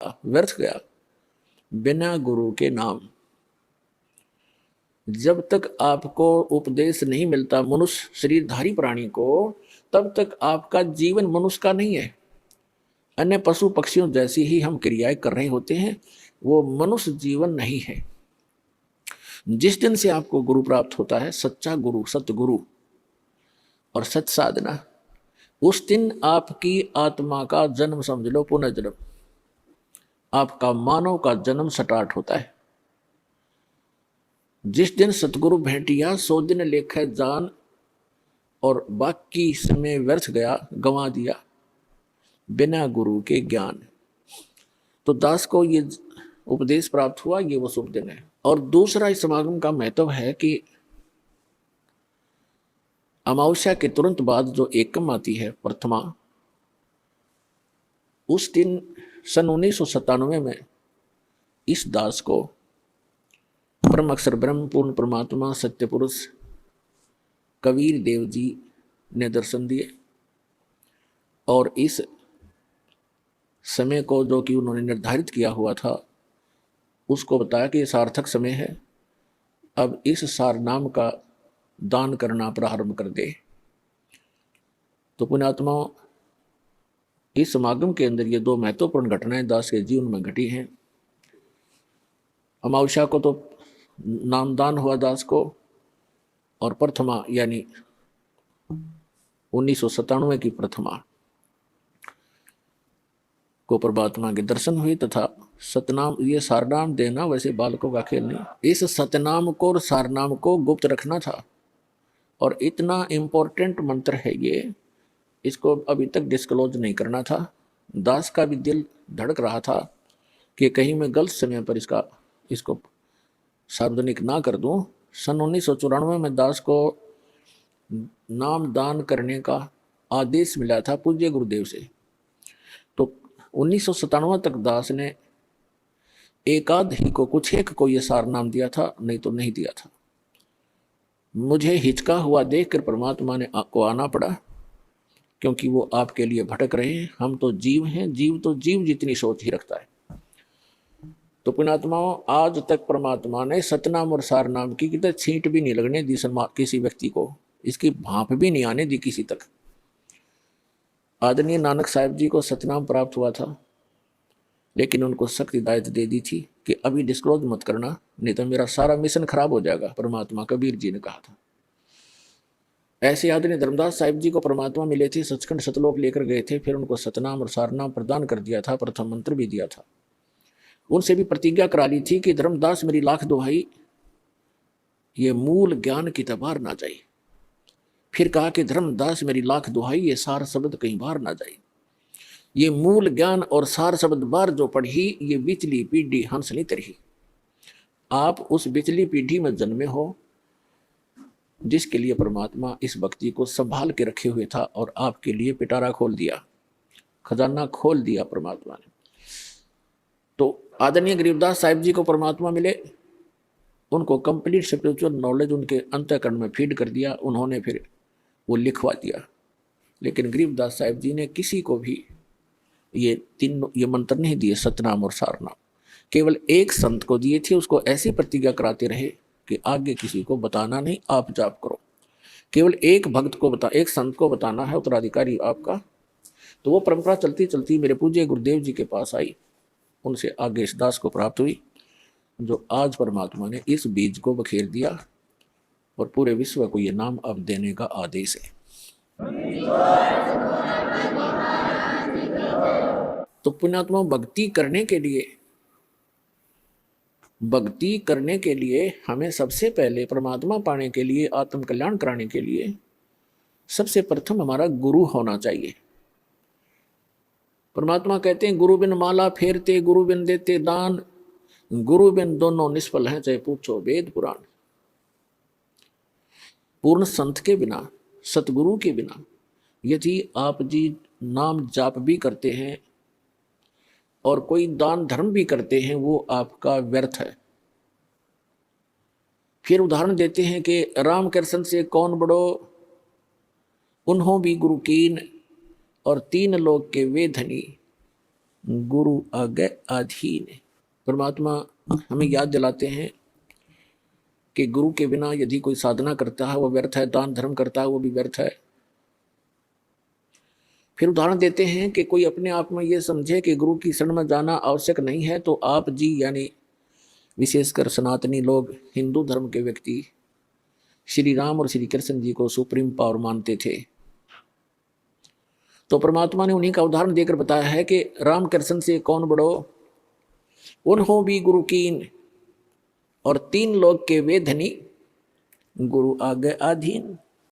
व्यर्थ गया बिना गुरु के नाम। जब तक आपको उपदेश नहीं मिलता मनुष्य शरीरधारी प्राणी को, तब तक आपका जीवन मनुष्य का नहीं है। अन्य पशु पक्षियों जैसी ही हम क्रियाएं कर रहे होते हैं, वो मनुष्य जीवन नहीं है। जिस दिन से आपको गुरु प्राप्त होता है, सच्चा गुरु, सतगुरु और सत साधना, उस दिन आपकी आत्मा का जन्म समझ लो पुनर्जन्म, आपका मानव का जन्म स्टार्ट होता है। जिस दिन सतगुरु भेंटिया, सो दिन लेखे जान, और बाकी समय व्यर्थ गया, गंवा दिया बिना गुरु के ज्ञान। तो दास को ये उपदेश प्राप्त हुआ, ये वो शुभ दिन है। और दूसरा इस समागम का महत्व है कि अमावस्या के तुरंत बाद जो एकम आती है, प्रथमा, उस दिन सन 1997 में इस दास को परम अक्षर ब्रह्म पूर्ण परमात्मा सत्य पुरुष कबीर देव जी ने दर्शन दिए। और इस समय को जो कि उन्होंने निर्धारित किया हुआ था, उसको बताया कि ये सार्थक समय है, अब इस सार नाम का दान करना प्रारंभ कर दे। तो पुण्यात्माओं, इस समागम के अंदर ये दो महत्वपूर्ण घटनाएं दास के जीवन में घटी हैं। अमावस्या को तो नामदान हुआ दास को, और प्रथमा यानी 1997 की प्रथमा को परमात्मा के दर्शन हुए, तथा सतनाम, ये सारनाम देना वैसे बालकों का खेल नहीं। इस सतनाम को और सारनाम को गुप्त रखना था, और इतना इम्पोर्टेंट मंत्र है ये, इसको अभी तक डिस्क्लोज नहीं करना था। दास का भी दिल धड़क रहा था कि कहीं मैं गलत समय पर इसको सार्वजनिक ना कर दूं। सन 1994 में दास को नाम दान करने का आदेश मिला था पूज्य गुरुदेव से। तो 1997 तक दास ने एकाध ही को, कुछ एक को ये सार नाम दिया था, नहीं तो नहीं दिया था। मुझे हिचका हुआ देखकर परमात्मा ने आपको आना पड़ा, क्योंकि वो आपके लिए भटक रहे हैं। हम तो जीव हैं, जीव तो जीव जितनी सोच ही रखता है। तो पुण्यात्माओं, आज तक परमात्मा ने सतनाम और सारनाम की कितने छींट भी नहीं लगने दी किसी व्यक्ति को, इसकी भाप भी नहीं आने दी किसी तक। आदरणीय नानक साहब जी को सतनाम प्राप्त हुआ था, लेकिन उनको सख्त हिदायत दे दी थी कि अभी डिस्क्लोज मत करना, नहीं तो मेरा सारा मिशन खराब हो जाएगा, परमात्मा कबीर जी ने कहा था। ऐसे आदरणीय धर्मदास साहिब जी को परमात्मा मिले थे, सचखंड सतलोक लेकर गए थे, फिर उनको सतनाम और सारनाम प्रदान कर दिया था, प्रथम मंत्र भी दिया था। उनसे भी प्रतिज्ञा करा ली थी कि धर्मदास मेरी लाख दुहाई, ये मूल ज्ञान की तबार ना जाए। फिर कहा कि धर्मदास मेरी लाख दुहाई, ये सार शब्द कहीं बाहर ना जाए। ये मूल ज्ञान और सार शब्द बार जो पढ़ी, ये बिचली पीढ़ी हंस नहीं तरही। आप उस बिचली पीढ़ी में जन्मे हो जिसके लिए परमात्मा इस भक्ति को संभाल के रखे हुए था, और आपके लिए पिटारा खोल दिया, खजाना खोल दिया परमात्मा ने। तो आदरणीय गरीबदास साहिब जी को परमात्मा मिले, उनको कंप्लीट स्पिरिचुअल नॉलेज उनके अंतःकरण में फीड कर दिया, उन्होंने फिर वो लिखवा दिया। लेकिन गरीबदास साहिब जी ने किसी को भी ये मंत्र नहीं दिए, सतनाम और सारनाम, केवल एक संत को दिए थे। उसको ऐसी प्रतिज्ञा कराते रहे कि आगे किसी को बताना नहीं, आप जाप करो। केवल एक भक्त को एक संत को बताना है, उत्तराधिकारी आपका। तो वो परंपरा चलती चलती मेरे पूज्य गुरुदेव जी के पास आई, उनसे आगे इस दास को प्राप्त हुई, जो आज परमात्मा ने इस बीज को बखेर दिया, और पूरे विश्व को ये नाम अब देने का आदेश है। तो पुण्यात्मा, भक्ति करने के लिए हमें सबसे पहले परमात्मा पाने के लिए, आत्म कल्याण कराने के लिए सबसे प्रथम हमारा गुरु होना चाहिए। परमात्मा कहते हैं, गुरु बिन माला फेरते, गुरु बिन देते दान, गुरु बिन दोनों निष्फल हैं, चाहे पूछो वेद पुराण। पूर्ण संत के बिना, सतगुरु के बिना यदि आप जी नाम जाप भी करते हैं और कोई दान धर्म भी करते हैं, वो आपका व्यर्थ है। फिर उदाहरण देते हैं कि राम कृष्ण से कौन बड़ो, उन्हों भी गुरु कीन, और तीन लोग के वे धनी, गुरु आगे अधीन। परमात्मा हमें याद दिलाते हैं कि गुरु के बिना यदि कोई साधना करता है वो व्यर्थ है, दान धर्म करता है वो भी व्यर्थ है। फिर उदाहरण देते हैं कि कोई अपने आप में ये समझे कि गुरु की शरण में जाना आवश्यक नहीं है, तो आप जी यानी विशेषकर सनातनी लोग, हिंदू धर्म के व्यक्ति श्री राम और श्री कृष्ण जी को सुप्रीम पावर मानते थे। तो परमात्मा ने उन्हीं का उदाहरण देकर बताया है कि राम कृष्ण से कौन बड़ो, उन्हों भी गुरु कीन, और तीन लोग के वे धनी, गुरु आगे अधीन।